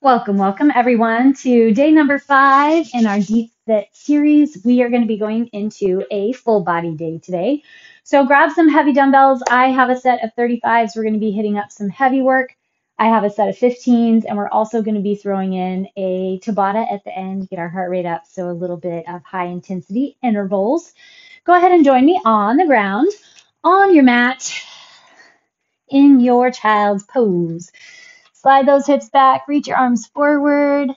Welcome everyone to day number 5 in our Deep Fit series. We are going to be going into a full body day today. So grab some heavy dumbbells. I have a set of 35s. We're going to be hitting up some heavy work. I have a set of 15s, and we're also going to be throwing in a Tabata at the end to get our heart rate up. So a little bit of high intensity intervals. Go ahead and join me on the ground, on your mat, in your child's pose. Slide those hips back, reach your arms forward.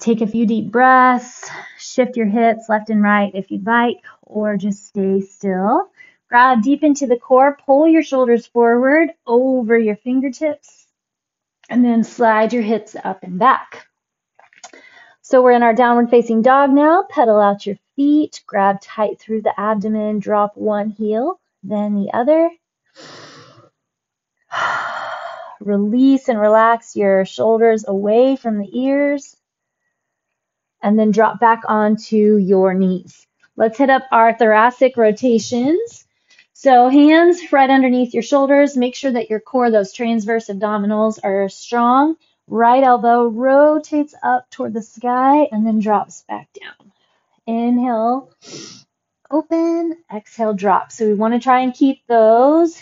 Take a few deep breaths. Shift your hips left and right if you'd like, or just stay still. Grab deep into the core, pull your shoulders forward over your fingertips, and then slide your hips up and back. So we're in our downward facing dog now. Pedal out your feet, grab tight through the abdomen, drop one heel, then the other. Release and relax your shoulders away from the ears, and then drop back onto your knees. Let's hit up our thoracic rotations. So hands right underneath your shoulders. Make sure that your core, those transverse abdominals, are strong. Right elbow rotates up toward the sky and then drops back down. Inhale, open, exhale, drop. So we want to try and keep those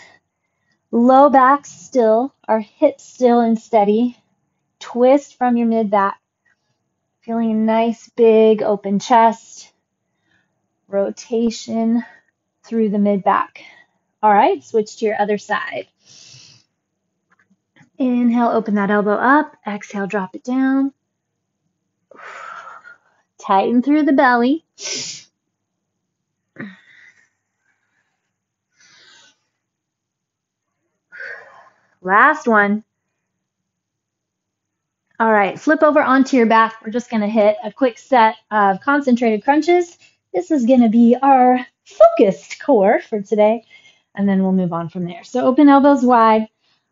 low back still, our hips still and steady. Twist from your mid back. Feeling a nice big open chest. Rotation through the mid back. All right, switch to your other side. Inhale, open that elbow up. Exhale, drop it down. Tighten through the belly. Last one. All right, flip over onto your back. We're just going to hit a quick set of concentrated crunches. This is going to be our focused core for today, and then we'll move on from there. So open elbows wide.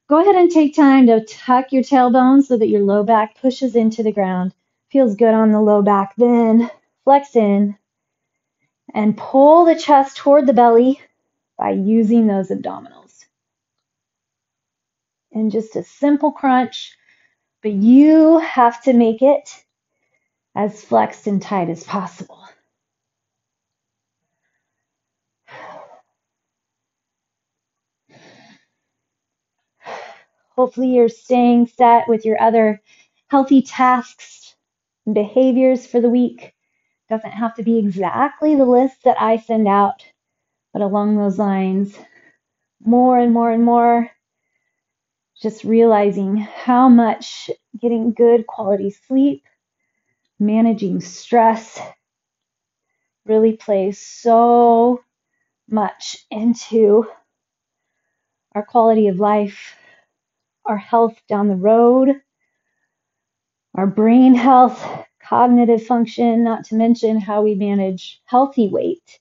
Go ahead and take time to tuck your tailbone so that your low back pushes into the ground. Feels good on the low back. Then flex in and pull the chest toward the belly by using those abdominals. And just a simple crunch. But you have to make it as flexed and tight as possible. Hopefully you're staying set with your other healthy tasks and behaviors for the week. Doesn't have to be exactly the list that I send out, but along those lines, more and more and more, just realizing how much getting good quality sleep, managing stress really plays so much into our quality of life, our health down the road, our brain health, cognitive function, not to mention how we manage healthy weight.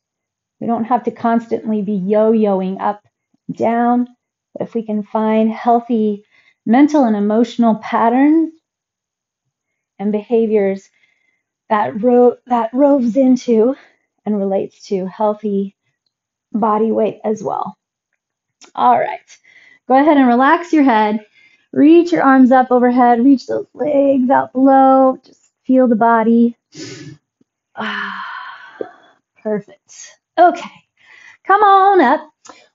We don't have to constantly be yo-yoing up and down, but if we can find healthy mental and emotional patterns and behaviors that roves into and relates to healthy body weight as well. All right, go ahead and relax your head. Reach your arms up overhead. Reach those legs out below. Just feel the body. Perfect. Okay, come on up.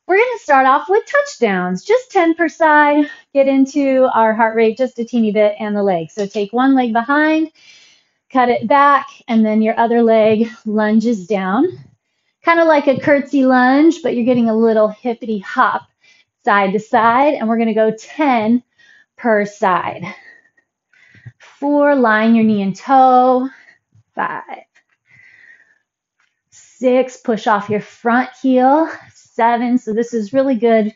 We're going to start off with touchdowns, just 10 per side. Get into our heart rate just a teeny bit and the leg. So take one leg behind, cut it back, and then your other leg lunges down. Kind of like a curtsy lunge, but you're getting a little hippity hop side to side. And we're going to go 10 per side. 4, line your knee and toe. 5, 6, push off your front heel. 7, so this is really good,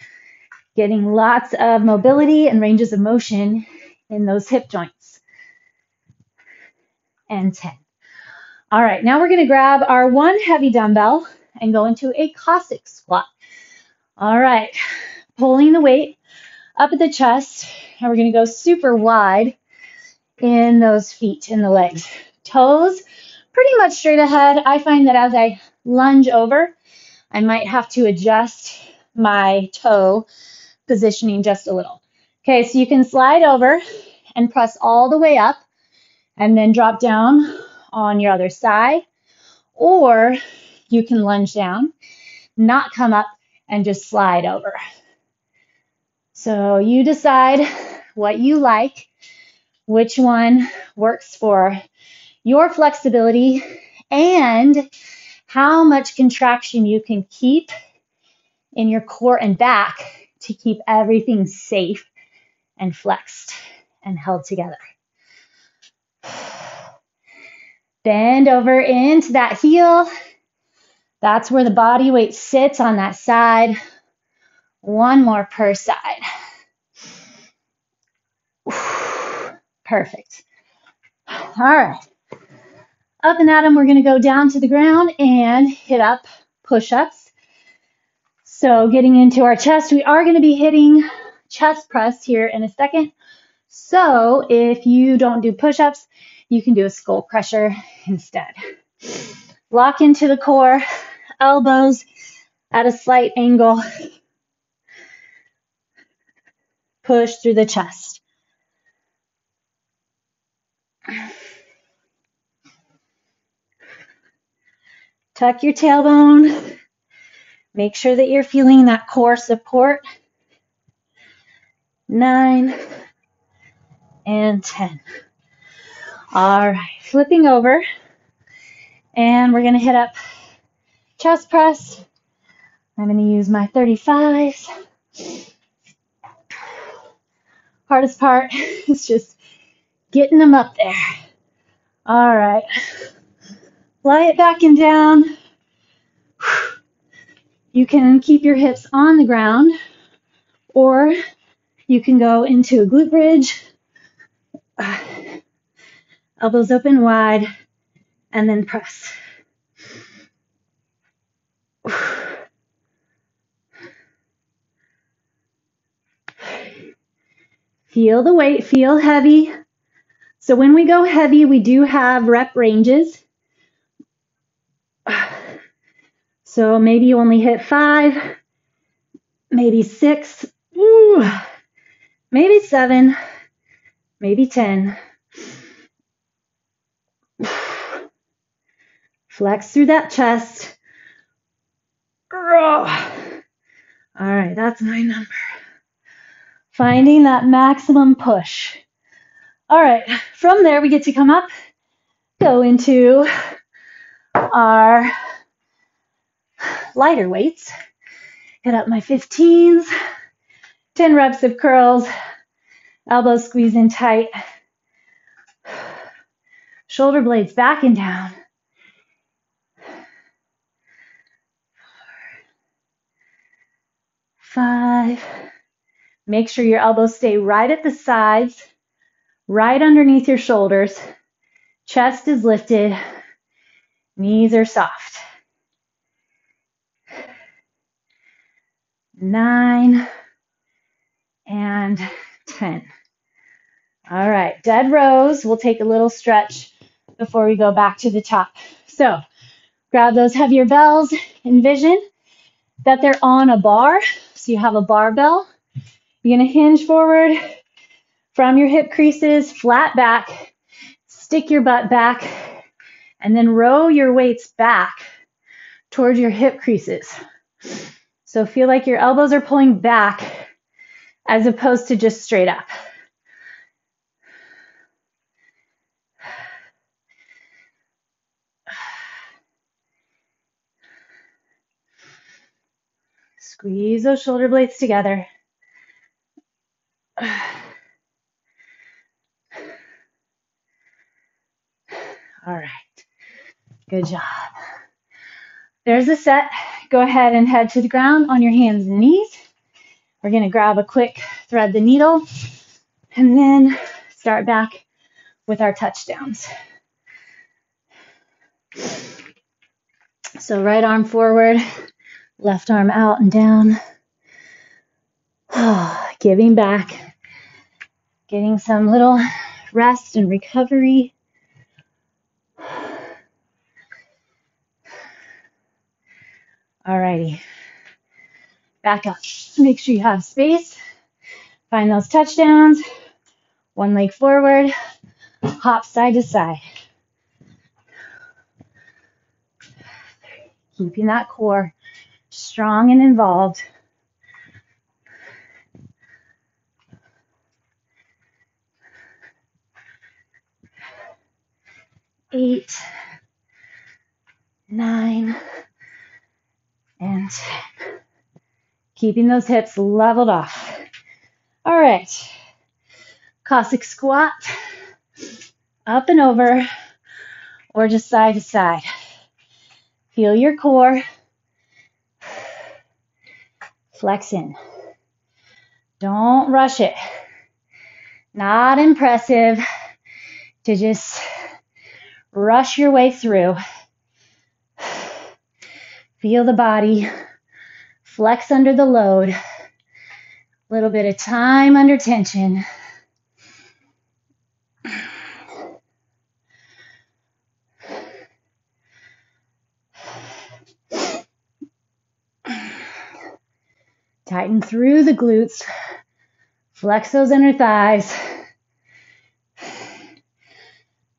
getting lots of mobility and ranges of motion in those hip joints. And 10. All right, now we're going to grab our one heavy dumbbell and go into a Cossack squat. All right, pulling the weight up at the chest, and we're going to go super wide in those feet and the legs. Toes pretty much straight ahead. I find that as I lunge over, I might have to adjust my toe positioning just a little. Okay, so you can slide over and press all the way up and then drop down on your other side. Or you can lunge down, not come up, and just slide over. So you decide what you like, which one works for your flexibility and how much contraction you can keep in your core and back to keep everything safe and flexed and held together. Bend over into that heel. That's where the body weight sits on that side. One more per side. Perfect. All right. Up and at 'em, we're going to go down to the ground and hit up push-ups. So getting into our chest, we are going to be hitting chest press here in a second. So if you don't do push-ups, you can do a skull crusher instead. Lock into the core, elbows at a slight angle. Push through the chest. Tuck your tailbone. Make sure that you're feeling that core support. 9 and 10. All right, flipping over. And we're going to hit up chest press. I'm going to use my 35s. Hardest part is just getting them up there. All right. Lie it back and down. You can keep your hips on the ground, or you can go into a glute bridge. Elbows open wide, and then press. Feel the weight, feel heavy. So when we go heavy, we do have rep ranges. So maybe you only hit 5, maybe 6, maybe 7, maybe 10. Flex through that chest. All right, that's my number. Finding that maximum push. All right, from there we get to come up, go into our lighter weights. Hit up my 15s, 10 reps of curls, elbows squeeze in tight, shoulder blades back and down. 5. Make sure your elbows stay right at the sides, right underneath your shoulders. Chest is lifted, knees are soft. 9 and 10. All right, dead rows. We'll take a little stretch before we go back to the top. So grab those heavier bells. Envision that they're on a bar. So you have a barbell. You're going to hinge forward from your hip creases, flat back, stick your butt back, and then row your weights back towards your hip creases. So feel like your elbows are pulling back as opposed to just straight up. Squeeze those shoulder blades together. All right, good job. There's a set. Go ahead and head to the ground on your hands and knees. We're going to grab a quick thread the needle and then start back with our touchdowns. So right arm forward, left arm out and down. Giving back, getting some little rest and recovery. Alrighty, back up. Make sure you have space. Find those touchdowns. One leg forward, hop side to side. Keeping that core strong and involved. 8, 9, and 10. Keeping those hips leveled off. All right. Cossack squat. Up and over, or just side to side. Feel your core. Flex in. Don't rush it. Not impressive to just rush your way through. Feel the body flex under the load. A little bit of time under tension. Tighten through the glutes. Flex those inner thighs.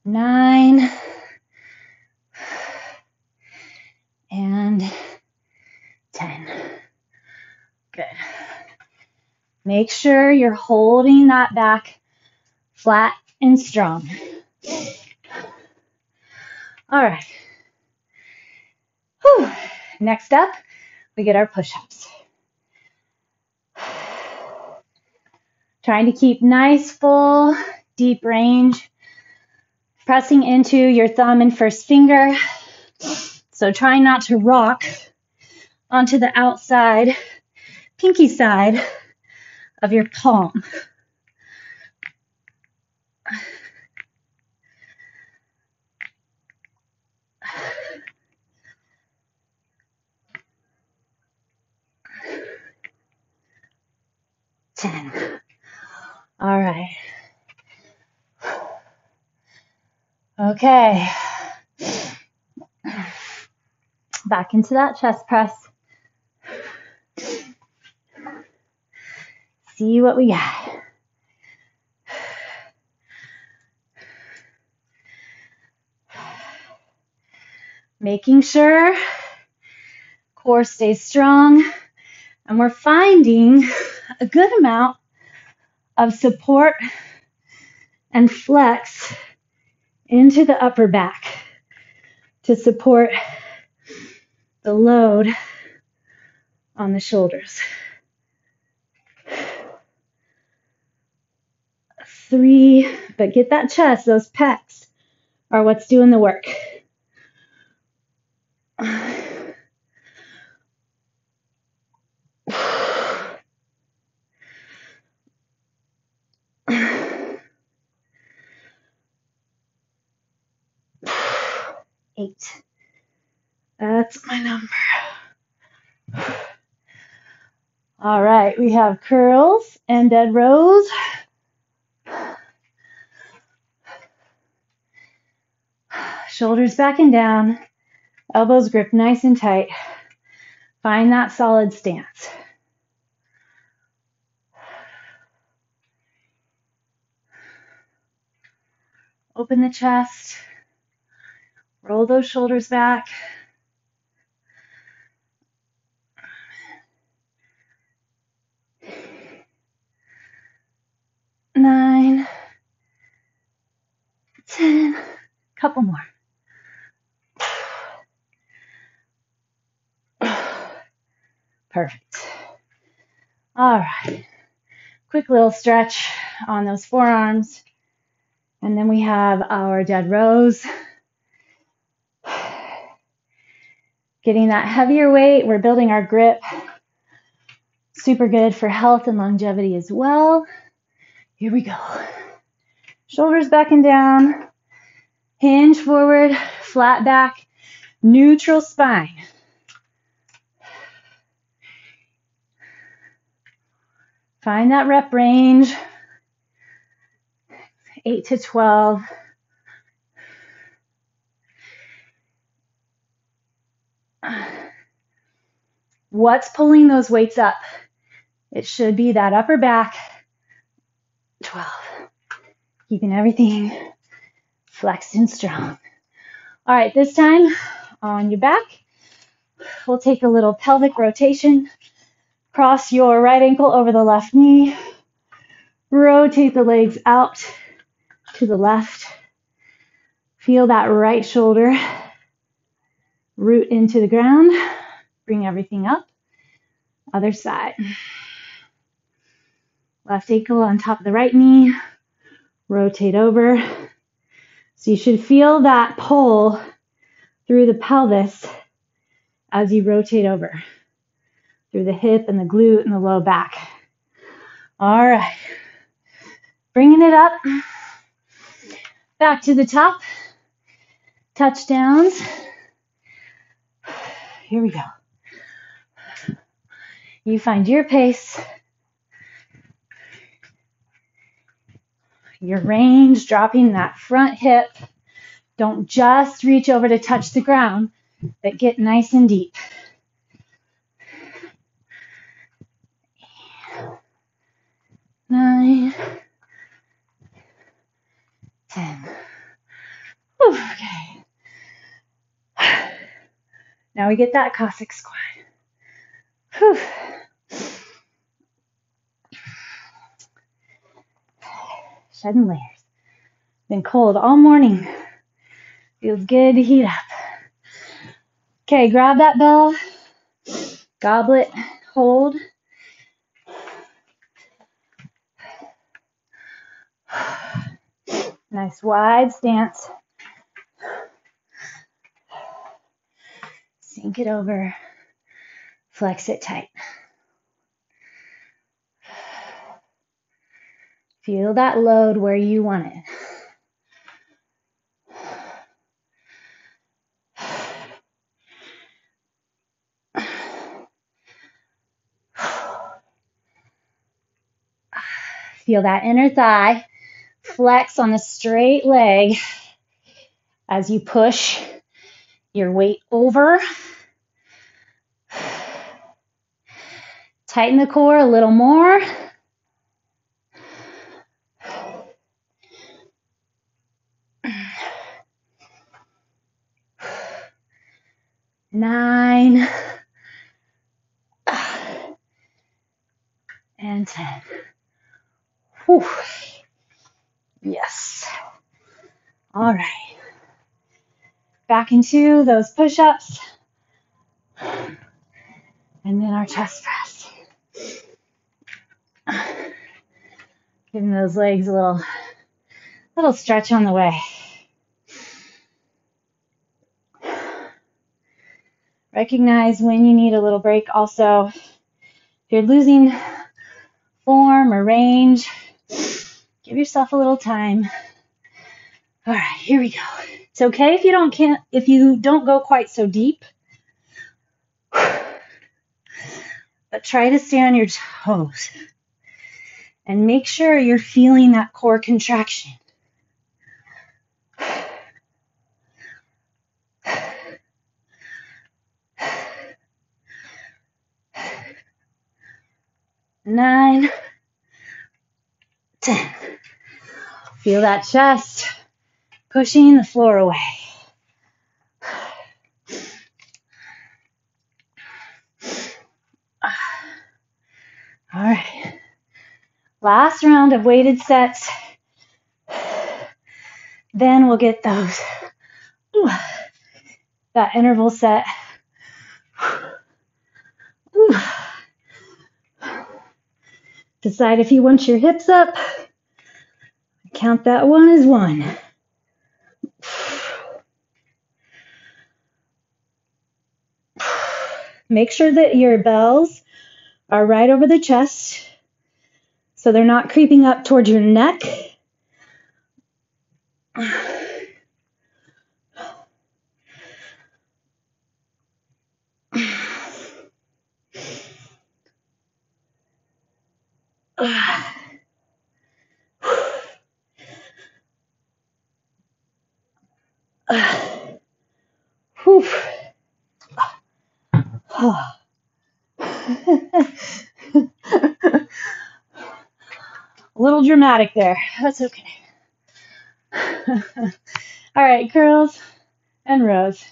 9 and 10. Good. Make sure you're holding that back flat and strong. All right. Whew. Next up, we get our push-ups. Trying to keep nice, full, deep range. Pressing into your thumb and first finger. So try not to rock onto the outside, pinky side of your palm. All right. Okay. Back into that chest press. See what we got. Making sure core stays strong, and we're finding a good amount of support and flex into the upper back to support the load on the shoulders. 3, but get that chest, those pecs are what's doing the work. 8. That's my number. All right, we have curls and dead rows. Shoulders back and down, elbows gripped nice and tight. Find that solid stance. Open the chest. Roll those shoulders back. Nine, 10, couple more. Perfect. All right. Quick little stretch on those forearms. And then we have our dead rows. Getting that heavier weight, we're building our grip. Super good for health and longevity as well. Here we go. Shoulders back and down. Hinge forward, flat back, neutral spine. Find that rep range. 8 to 12. What's pulling those weights up? It should be that upper back. 12. Keeping everything flexed and strong. All right, this time on your back, we'll take a little pelvic rotation. Cross your right ankle over the left knee. Rotate the legs out to the left. Feel that right shoulder root into the ground. Bring everything up. Other side. Left ankle on top of the right knee. Rotate over. So you should feel that pull through the pelvis as you rotate over. Through the hip and the glute and the low back. All right. Bringing it up. Back to the top. Touchdowns. Here we go. You find your pace. Your range, dropping that front hip. Don't just reach over to touch the ground, but get nice and deep. 9, 10. Whew, okay. Now we get that Cossack squat. Whew. Shedding layers. Been cold all morning. Feels good to heat up. Okay, grab that bell. Goblet, hold. Nice wide stance. Sink it over. Flex it tight. Feel that load where you want it. Feel that inner thigh flex on the straight leg as you push your weight over. Tighten the core a little more. Nine and 10. Whew. Yes. All right. Back into those push-ups. And then our chest press. Giving those legs a little stretch on the way. Recognize when you need a little break. Also, if you're losing form or range, give yourself a little time. All right, here we go. It's okay if you don't go quite so deep, but try to stay on your toes and make sure you're feeling that core contraction. Nine, 10. Feel that chest pushing the floor away. All right. Last round of weighted sets. Then we'll get that interval set. Decide if you want your hips up. Count that one as 1. Make sure that your bells are right over the chest, so they're not creeping up towards your neck. A little dramatic there. That's okay. All right, curls and rows.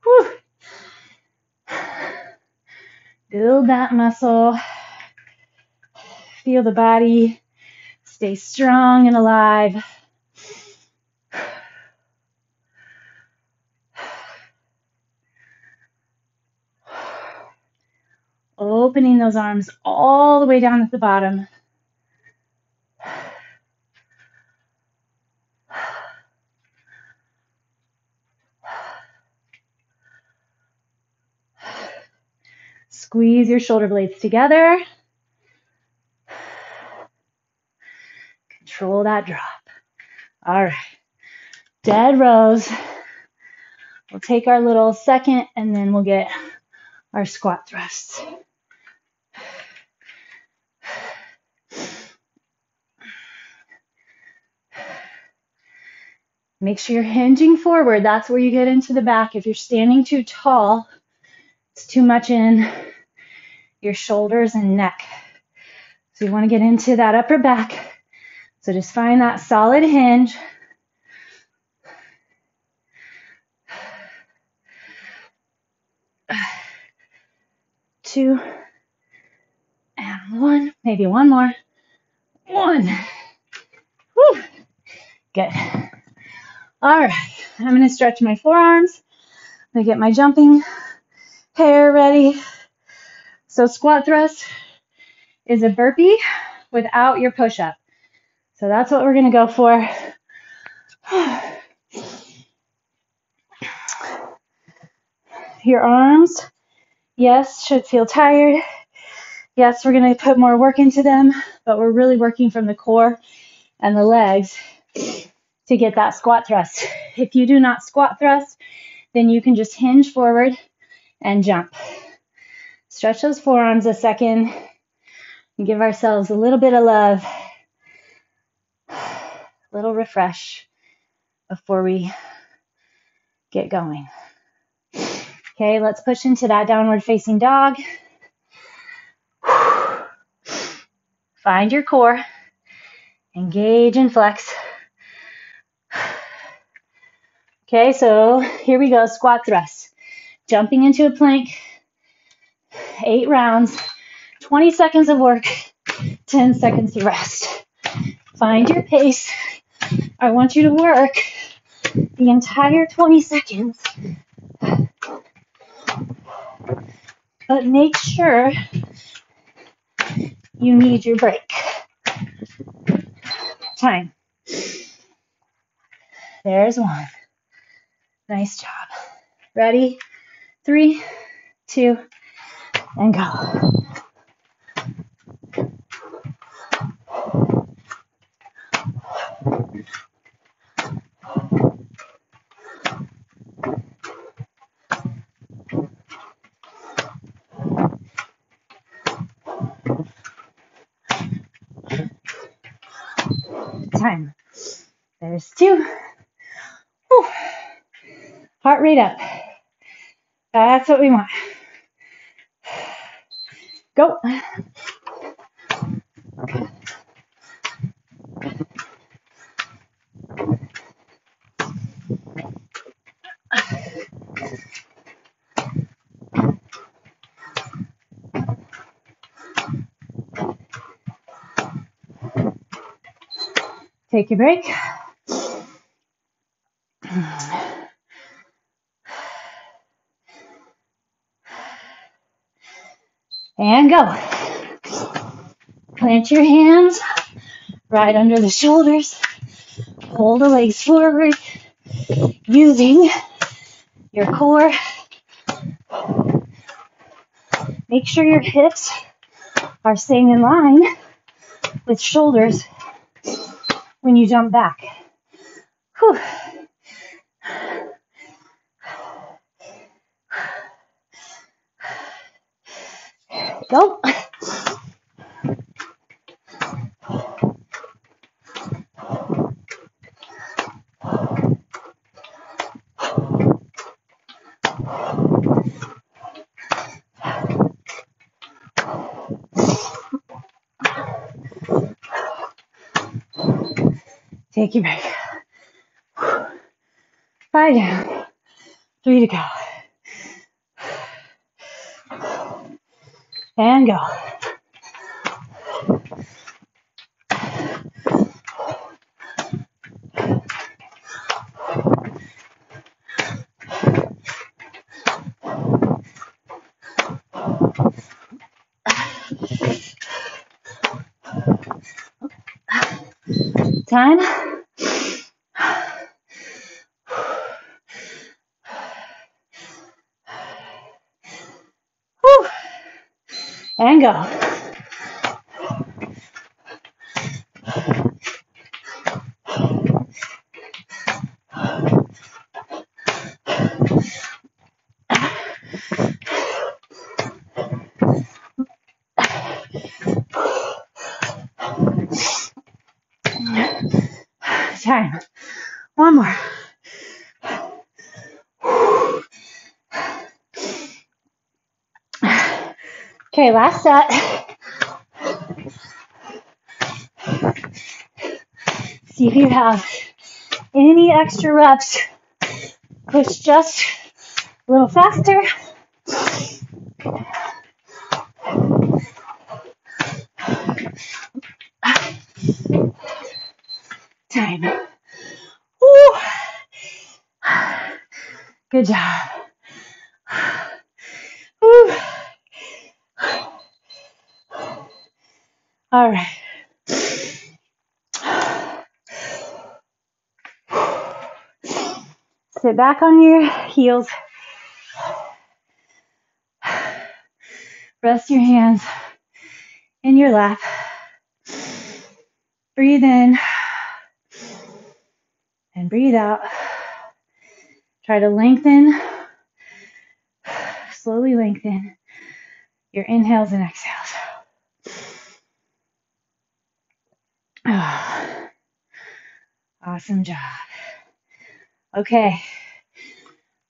Whew. Build that muscle. Feel the body stay strong and alive. Opening those arms all the way down at the bottom. Squeeze your shoulder blades together. Control that drop. All right. Dead rows. We'll take our little second and then we'll get our squat thrusts. Make sure you're hinging forward. That's where you get into the back. If you're standing too tall, it's too much in your shoulders and neck. So you want to get into that upper back. So just find that solid hinge. Two and one. Maybe one more. One. Whew. Good. All right. I'm going to stretch my forearms. I'm going to get my jumping hair ready. So squat thrust is a burpee without your push-up. So that's what we're going to go for. Your arms, yes, should feel tired. Yes, we're going to put more work into them, but we're really working from the core and the legs to get that squat thrust. If you do not squat thrust, then you can just hinge forward and jump. Stretch those forearms a second and give ourselves a little bit of love, a little refresh before we get going. Okay, let's push into that downward facing dog. Find your core, engage and flex. Okay, so here we go, squat thrust. Jumping into a plank, 8 rounds, 20 seconds of work, 10 seconds to rest. Find your pace. I want you to work the entire 20 seconds, but make sure you need your break. Time. There's one. Nice job. Ready? 3, 2, and go. Time. There's 2. Whew. Heart rate up. That's what we want. Go. Take your break. And go. Plant your hands right under the shoulders. Pull the legs forward using your core. Make sure your hips are staying in line with shoulders when you jump back. Whew. Go. Take your break. 5 down, 3 to go. And go. Time. Whew. And go. Time. One more. Okay, last set. See if you have any extra reps. Push just a little faster. Time. Woo. Good job. Woo. All right. Sit back on your heels. Rest your hands in your lap. Breathe in and breathe out. Try to lengthen, slowly lengthen your inhales and exhales. Awesome job. Okay,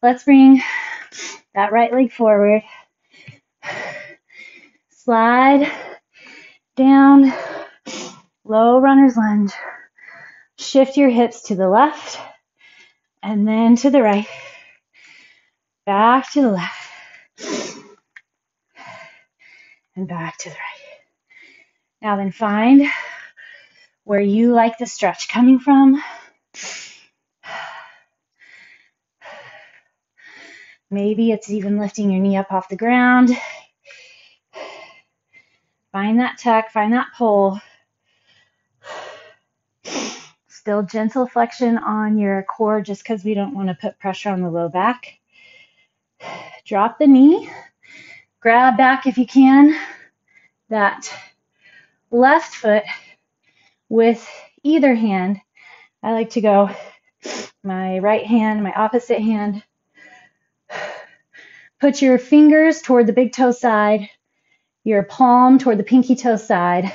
let's bring that right leg forward. Slide down, low runner's lunge. Shift your hips to the left and then to the right. Back to the left and back to the right. Now then find where you like the stretch coming from. Maybe it's even lifting your knee up off the ground. Find that tuck, find that pull. Still gentle flexion on your core just because we don't want to put pressure on the low back. Drop the knee. Grab back if you can. That left foot with either hand. I like to go my right hand, my opposite hand. Put your fingers toward the big toe side, your palm toward the pinky toe side,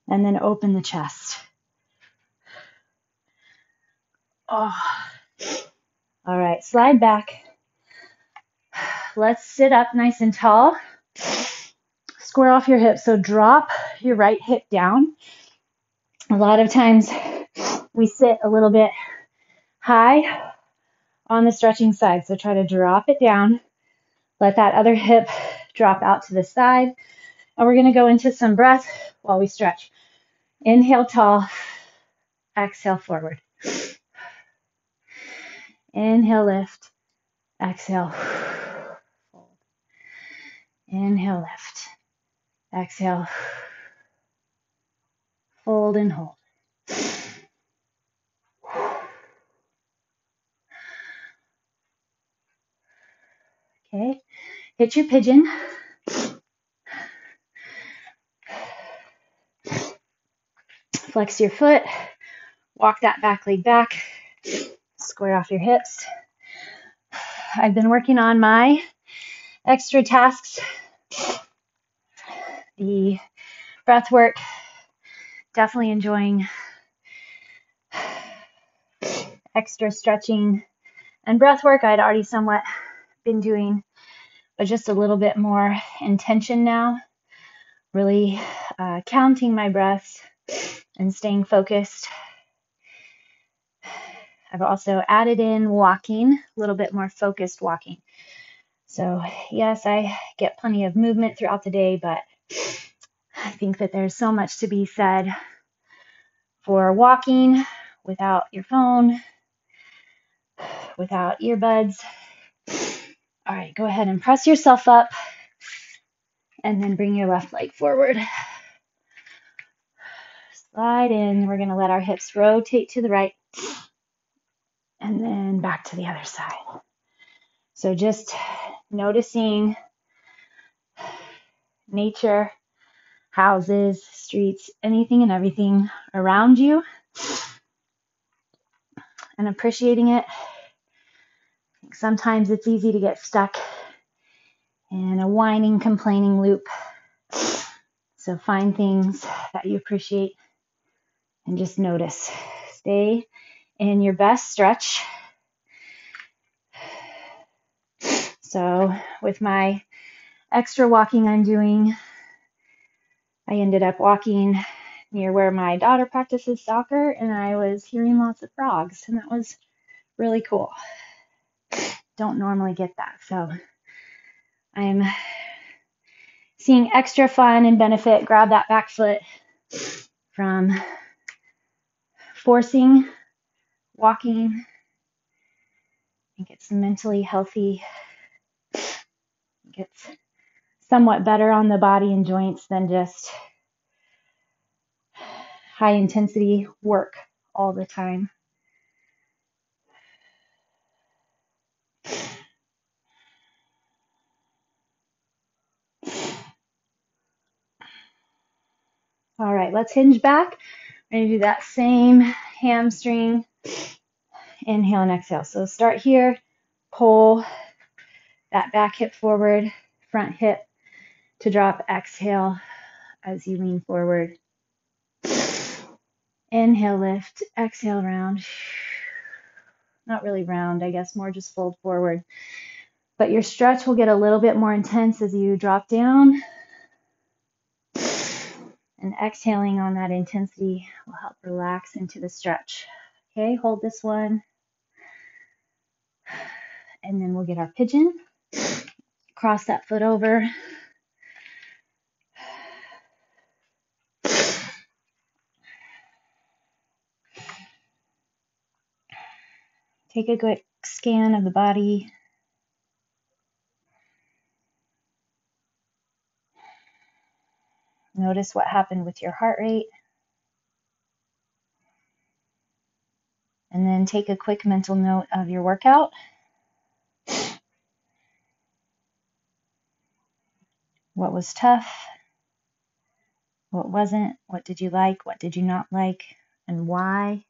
and then open the chest. Oh. All right, slide back. Let's sit up nice and tall. Square off your hips, so drop your right hip down. A lot of times we sit a little bit high on the stretching side, so try to drop it down. Let that other hip drop out to the side. And we're going to go into some breath while we stretch. Inhale tall, exhale forward. Inhale lift, exhale fold. Inhale lift, exhale fold and hold. Okay, hit your pigeon. Flex your foot, walk that back leg back, square off your hips. I've been working on my extra tasks, the breath work, definitely enjoying extra stretching and breath work. I'd already somewhat been doing, but just a little bit more intention now, really counting my breaths and staying focused. I've also added in walking, a little bit more focused walking. So yes, I get plenty of movement throughout the day, but I think that there's so much to be said for walking without your phone, without earbuds. All right, go ahead and press yourself up and then bring your left leg forward. Slide in. We're going to let our hips rotate to the right and then back to the other side. So just noticing nature, houses, streets, anything and everything around you and appreciating it. Sometimes it's easy to get stuck in a whining, complaining loop. So find things that you appreciate and just notice. Stay in your best stretch. So with my extra walking I'm doing, I ended up walking near where my daughter practices soccer, and I was hearing lots of frogs, and that was really cool. Don't normally get that, so I'm seeing extra fun and benefit. Grab that back foot from forcing walking. I think it's mentally healthy. It gets somewhat better on the body and joints than just high intensity work all the time. All right, let's hinge back. We're going to do that same hamstring inhale and exhale. So start here, pull that back hip forward, front hip to drop, exhale as you lean forward. Inhale, lift, exhale, round. Not really round, I guess, more just fold forward. But your stretch will get a little bit more intense as you drop down. And exhaling on that intensity will help relax into the stretch. Okay, hold this one. And then we'll get our pigeon. Cross that foot over. Take a quick scan of the body. Notice what happened with your heart rate. And then take a quick mental note of your workout. What was tough? What wasn't? What did you like? What did you not like? And why?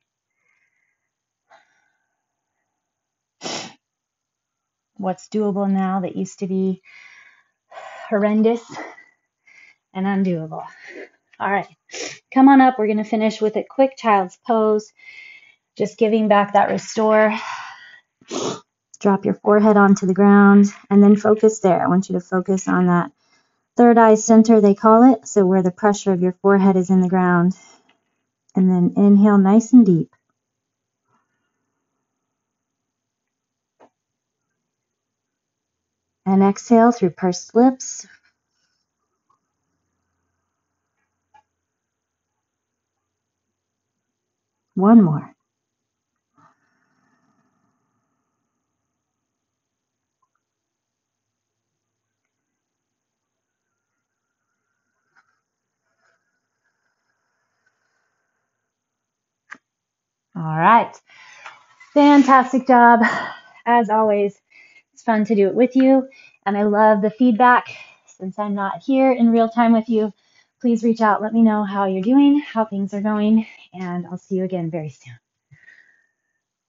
What's doable now that used to be horrendous and undoable? All right, come on up. We're going to finish with a quick child's pose. Just giving back that restore. Drop your forehead onto the ground and then focus there. I want you to focus on that third eye center, they call it. So where the pressure of your forehead is in the ground. And then inhale nice and deep. And exhale through pursed lips. One more. All right. Fantastic job. As always, it's fun to do it with you. And I love the feedback. Since I'm not here in real time with you, please reach out. Let me know how you're doing, how things are going, and I'll see you again very soon.